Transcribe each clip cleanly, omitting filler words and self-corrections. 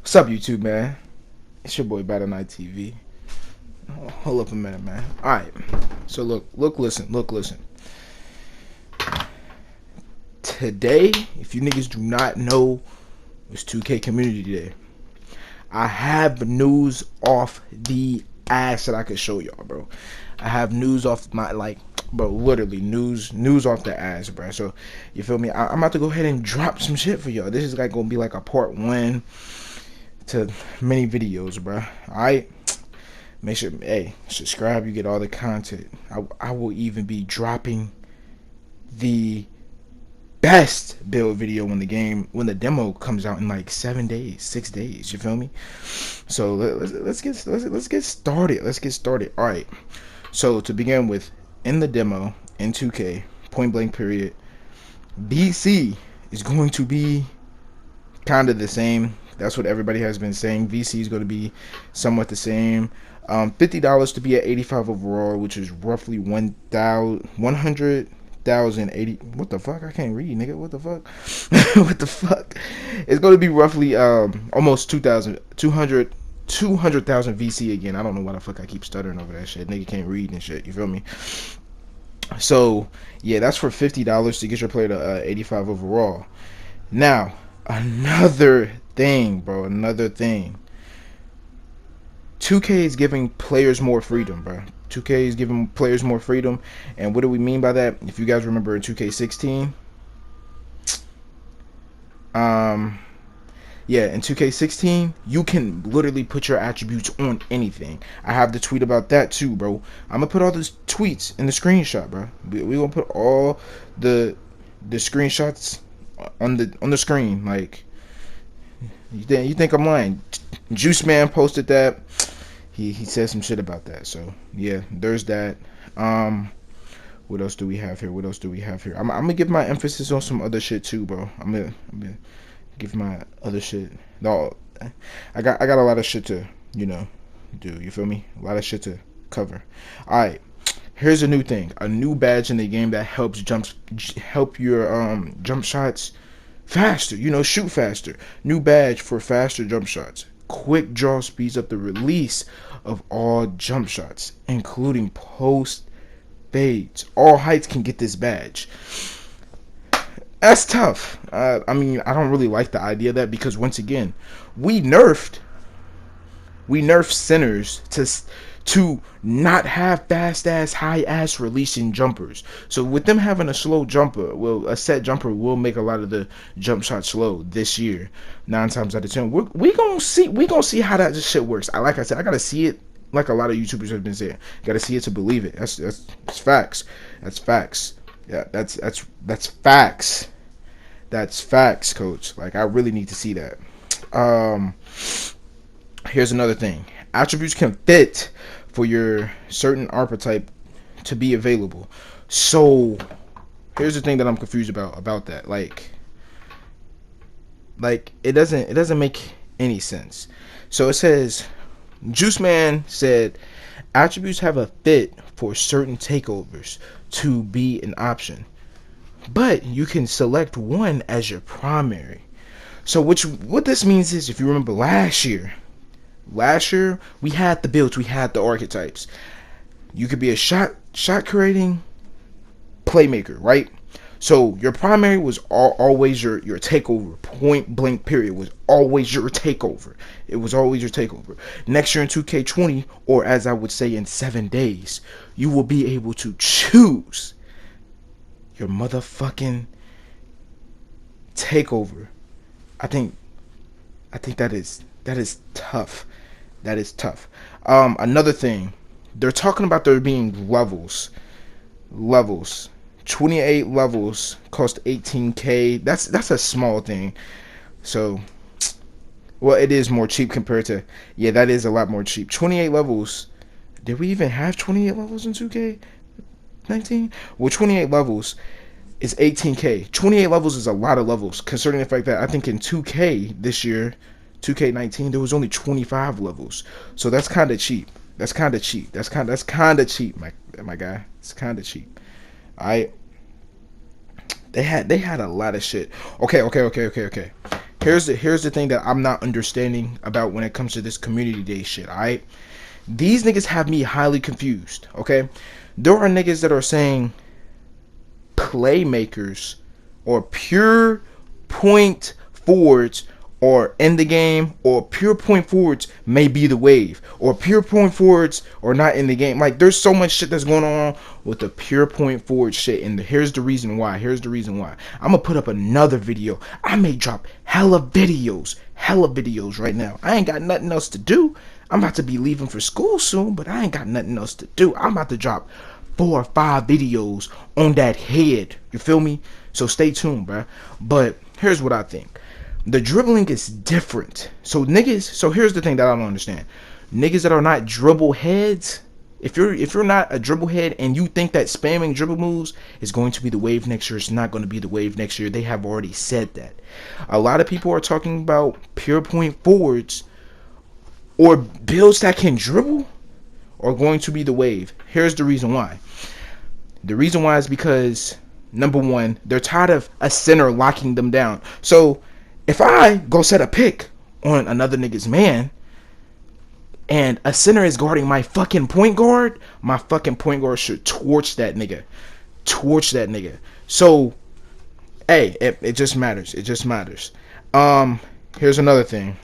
What's up, YouTube, man? It's your boy Battle Night TV. Hold up a minute, man. Alright. So listen. Today, if you niggas do not know, it's 2K Community Day. I have news off the ass that I could show y'all, bro. I have news off my, bro, literally news off the ass, bro. So, you feel me? I'm about to go ahead and drop some shit for y'all. This is gonna be like a part one to many videos, bro. Alright? Make sure, hey, subscribe. You get all the content. I will even be dropping the best build video when the demo comes out in like 7 days, 6 days. You feel me? So let's get started. Let's get started. All right. So to begin with, in the demo in 2K, point blank period, VC is going to be kind of the same. That's what everybody has been saying. VC is going to be somewhat the same. $50 to be at 85 overall, which is roughly 100,080. What the fuck? I can't read, nigga. What the fuck? What the fuck? It's going to be roughly almost 200,000 VC again. I don't know why the fuck I keep stuttering over that shit. Nigga can't read and shit. You feel me? So yeah, that's for $50 to get your player to 85 overall. Now, another thing, bro. Another thing. 2K is giving players more freedom, bro. 2K is giving players more freedom. And what do we mean by that? If you guys remember in 2K16, yeah, in 2K16, you can literally put your attributes on anything. I have the tweet about that too, bro. I'm gonna put all the tweets in the screenshot, bro. We gonna put all the screenshots on the screen. Like, you think I'm lying? Juice Man posted that. He said some shit about that. So yeah, there's that. What else do we have here? I'm gonna give my emphasis on some other shit too, bro. I'm gonna give my other shit. No, I got a lot of shit to do. You feel me? A lot of shit to cover. All right. Here's a new thing. A new badge in the game that helps help your jump shots faster. Shoot faster. New badge for faster jump shots. Quick draw speeds up the release of all jump shots, including post fades. All heights can get this badge. That's tough. I mean, I don't really like the idea of that because once again, we nerfed centers to not have fast ass, high ass releasing jumpers. So with them having a slow jumper, a set jumper will make a lot of the jump shots slow this year. 9 times out of 10, we gonna see how that shit works. Like I said, I gotta see it. Like a lot of YouTubers have been saying, gotta see it to believe it. That's facts. That's facts. Yeah, that's facts. That's facts, coach. Like, I really need to see that. Here's another thing. Attributes can fit for your certain archetype to be available. So here's the thing that I'm confused about that. Like it doesn't make any sense. So it says, Juice Man said attributes have a fit for certain takeovers to be an option, but you can select one as your primary. So what this means is, if you remember last year we had the builds, we had the archetypes. You could be a shot creating playmaker, right? So your primary was always your takeover. Point blank period was always your takeover. It was always your takeover. Next year in 2K20, or as I would say in 7 days, you will be able to choose your motherfucking takeover. I think that is tough. That is tough. Another thing, they're talking about there being levels. 28 levels cost 18K. That's a small thing. So, well, it is more cheap compared to, yeah, that is a lot more cheap. 28 levels. Did we even have 28 levels in 2K19? Well, 28 levels is 18K. 28 levels is a lot of levels, considering the fact that I think in 2K this year, 2K19, there was only 25 levels. So that's kind of cheap. That's kind of cheap, my guy. It's kind of cheap. Alright. They had a lot of shit. Okay. here's the thing that I'm not understanding about when it comes to this community day shit. Alright, these niggas have me highly confused. Okay, there are niggas that are saying playmakers or pure point forwards or in the game, or pure point forwards may be the wave, or pure point forwards are not in the game. Like, there's so much shit that's going on with the pure point forward shit, and here's the reason why. I'm gonna put up another video. I may drop hella videos right now. I ain't got nothing else to do. I'm about to be leaving for school soon, but I ain't got nothing else to do. I'm about to drop 4 or 5 videos on that head. You feel me? So stay tuned, bruh. But here's what I think. The dribbling is different. So here's the thing that I don't understand. Niggas that are not dribble heads, if you're not a dribble head and you think that spamming dribble moves is going to be the wave next year, it's not going to be the wave next year. They have already said that. A lot of people are talking about pure point forwards or builds that can dribble are going to be the wave. Here's the reason why. The reason why is because, number one, they're tired of a center locking them down. So if I go set a pick on another nigga's man and a center is guarding my fucking point guard should torch that nigga. So, hey, it just matters. Here's another thing.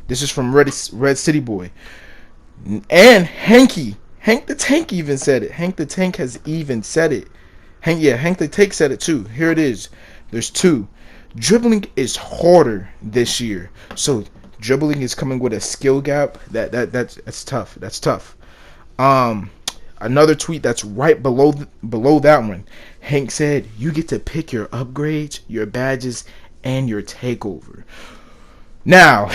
This is from Red City Boy. And Hank the Tank even said it. Hank the Tank has even said it. Hank the Tank said it too. Here it is. There's 2. Dribbling is harder this year, so dribbling is coming with a skill gap. That's tough. Another tweet that's right below that one. Hank said, "You get to pick your upgrades, your badges, and your takeover." Now,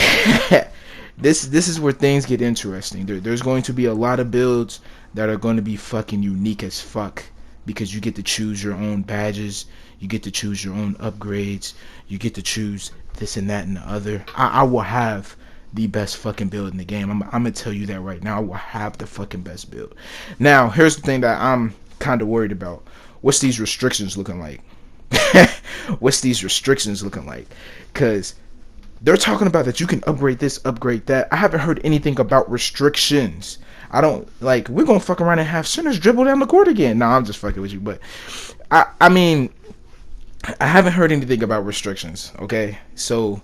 this is where things get interesting. There's going to be a lot of builds that are going to be fucking unique as fuck, because you get to choose your own badges, you get to choose your own upgrades, you get to choose this and that and the other. I will have the best fucking build in the game. I'm gonna tell you that right now. I will have the fucking best build. Now, here's the thing that I'm kind of worried about. What's these restrictions looking like? Because they're talking about that you can upgrade this, upgrade that. I haven't heard anything about restrictions. I don't, like, we're gonna fuck around and have centers dribble down the court again. No, I'm just fucking with you, but I mean, I haven't heard anything about restrictions, okay? So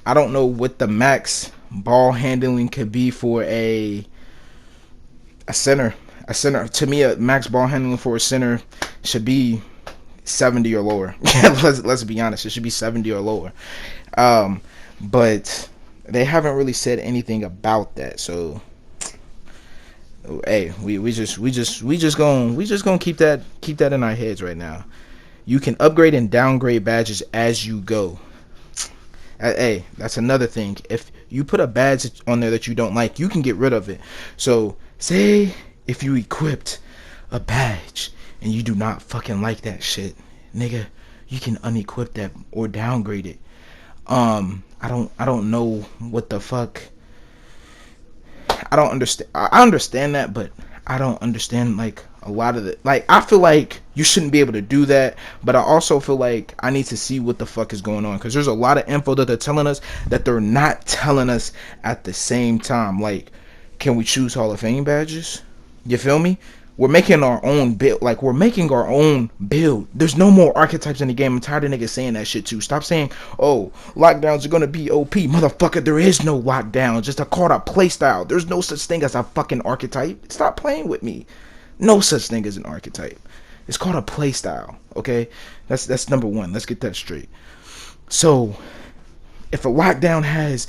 I don't know what the max ball handling could be for a center. A center, to me, a max ball handling for a center should be 70 or lower. let's be honest, it should be 70 or lower. But they haven't really said anything about that. So hey, we just gonna keep that in our heads right now. You can upgrade and downgrade badges as you go. Hey, that's another thing. If you put a badge on there that you don't like, you can get rid of it. So say if you equipped a badge and you do not fucking like that shit, nigga, you can unequip that or downgrade it. I don't know what the fuck. I don't understand. I understand that, but I don't understand like a lot of it. Like, I feel like you shouldn't be able to do that, but I also feel like I need to see what the fuck is going on, because there's a lot of info that they're telling us that they're not telling us at the same time. Like, can we choose Hall of Fame badges? You feel me? We're making our own build. Like, we're making our own build. There's no more archetypes in the game. I'm tired of niggas saying that shit too. Stop saying, oh, lockdowns are gonna be OP. Motherfucker, there is no lockdown. Just a called a playstyle. There's no such thing as a fucking archetype. Stop playing with me. No such thing as an archetype. It's called a playstyle. Okay? That's number one. Let's get that straight. So, if a lockdown has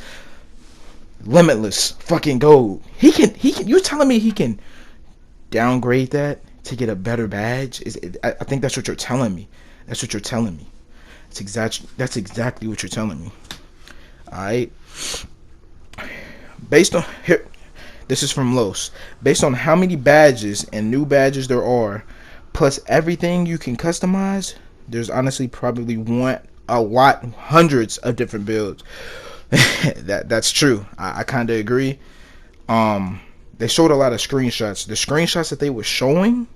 limitless fucking gold, he can you're telling me he can downgrade that to get a better badge? I think that's what you're telling me. That's exactly what you're telling me. Alright. Based on here, this is from Los. Based on how many badges and new badges there are, plus everything you can customize, there's honestly probably hundreds of different builds. That's true. I kind of agree. They showed a lot of screenshots. The screenshots that they were showing,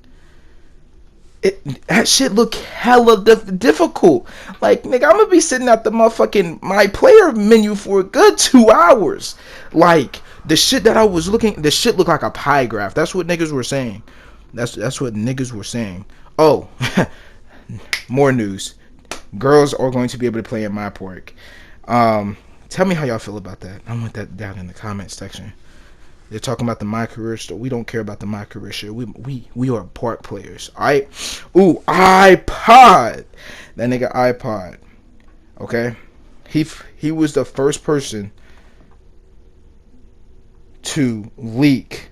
That shit look hella difficult. Like, nigga, I'm gonna be sitting at the motherfucking my player menu for a good 2 hours. Like, the shit that I was looking, the shit looked like a pie graph. That's what niggas were saying. That's what niggas were saying. Oh, more news. Girls are going to be able to play in my park. Tell me how y'all feel about that. I want that down in the comment section. They're talking about the My Career store. We don't care about the My Career shit. We are park players. Alright? Ooh, iPod. That nigga iPod. Okay? He was the first person to leak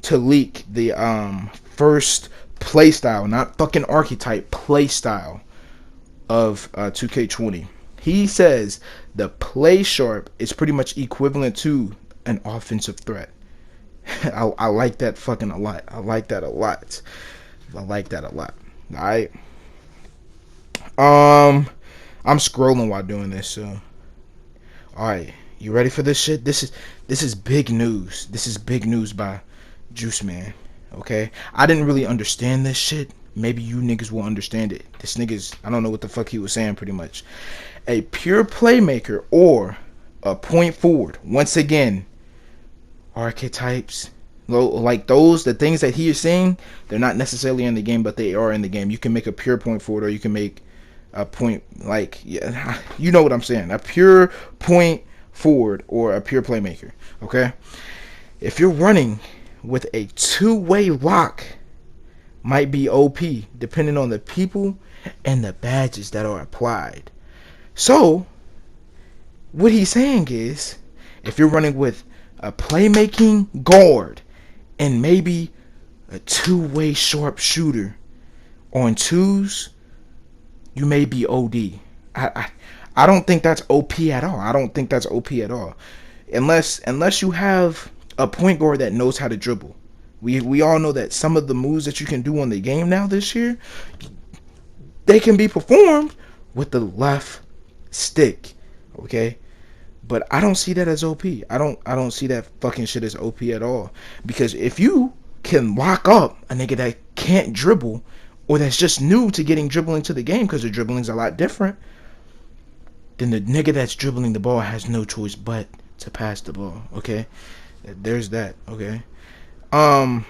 the first playstyle, not fucking archetype, playstyle of 2K20. He says the play sharp is pretty much equivalent to an offensive threat. I like that fucking a lot. I like that a lot. Alright. I'm scrolling while doing this, so alright. You ready for this shit? This is big news. This is big news by Juice Man. Okay? I didn't really understand this shit. Maybe you niggas will understand it. This nigga's, I don't know what the fuck he was saying pretty much. A pure playmaker or a point forward. Once again, archetypes, like those, the things that he is saying, they're not necessarily in the game, but they are in the game. You can make a pure point forward, or you can make a point, like, yeah, you know what I'm saying. A pure point forward or a pure playmaker. Okay? If you're running with a two-way lock, might be OP depending on the people and the badges that are applied. So what he's saying is, if you're running with a playmaking guard and maybe a two-way sharp shooter on twos, you may be OD. I don't think that's OP at all. I don't think that's OP at all. Unless you have a point guard that knows how to dribble. We all know that some of the moves that you can do on the game now this year, they can be performed with the left stick. Okay? But I don't see that as OP. I don't see that fucking shit as OP at all. Because if you can lock up a nigga that can't dribble, or that's just new to getting dribbling to the game, because the dribbling's a lot different, then the nigga that's dribbling the ball has no choice but to pass the ball. Okay? There's that. Okay? I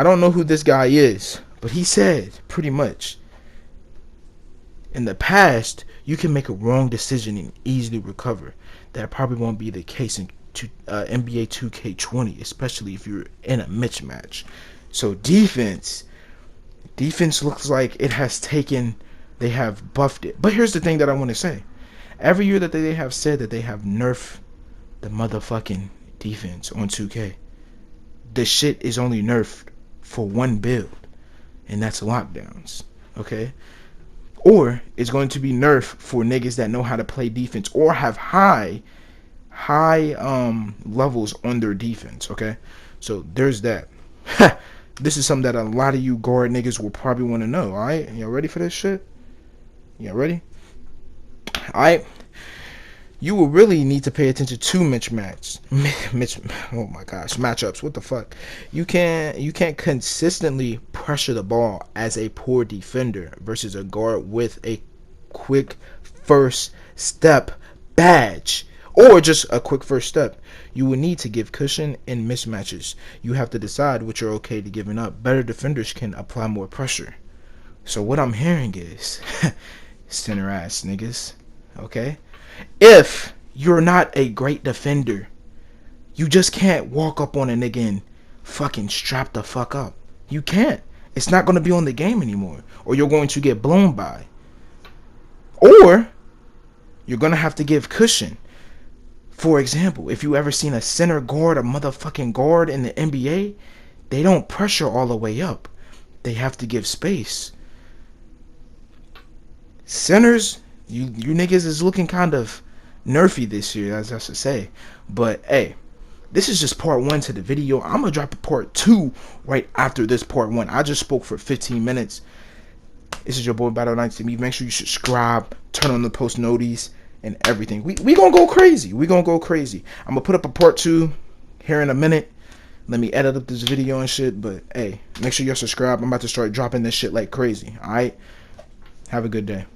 don't know who this guy is, but he said pretty much in the past you can make a wrong decision and easily recover. That probably won't be the case in NBA 2K20, especially if you're in a mismatch. So defense looks like it has taken, they have buffed it. But here's the thing that I want to say. Every year that they have said that they have nerfed the motherfucking defense on 2K, the shit is only nerfed for one build, and that's lockdowns. Okay? Or it's going to be nerfed for niggas that know how to play defense or have high levels on their defense. Okay? So there's that. This is something that a lot of you guard niggas will probably want to know. Alright? Y'all ready for this shit? Y'all ready? Alright. You will really need to pay attention to matchups. What the fuck? You can't consistently pressure the ball as a poor defender versus a guard with a quick first step badge, or just a quick first step. You will need to give cushion in mismatches. You have to decide what you're okay to giving up. Better defenders can apply more pressure. So what I'm hearing is center ass niggas. Okay? If you're not a great defender, you just can't walk up on a nigga and fucking strap the fuck up. You can't. It's not going to be on the game anymore. Or you're going to get blown by. Or you're going to have to give cushion. For example, if you ever seen a center guard, a motherfucking guard in the NBA, they don't pressure all the way up. They have to give space. Centers, you niggas is looking kind of nerfy this year, as I should say. But hey, this is just part 1 to the video. I'm gonna drop a part 2 right after this part 1. I just spoke for 15 minutes. This is your boy Battle Knights TV. Make sure you subscribe, turn on the post noties and everything. We gonna go crazy. I'm gonna put up a part 2 here in a minute. Let me edit up this video and shit. But hey, make sure you're subscribed. I'm about to start dropping this shit like crazy. Alright? Have a good day.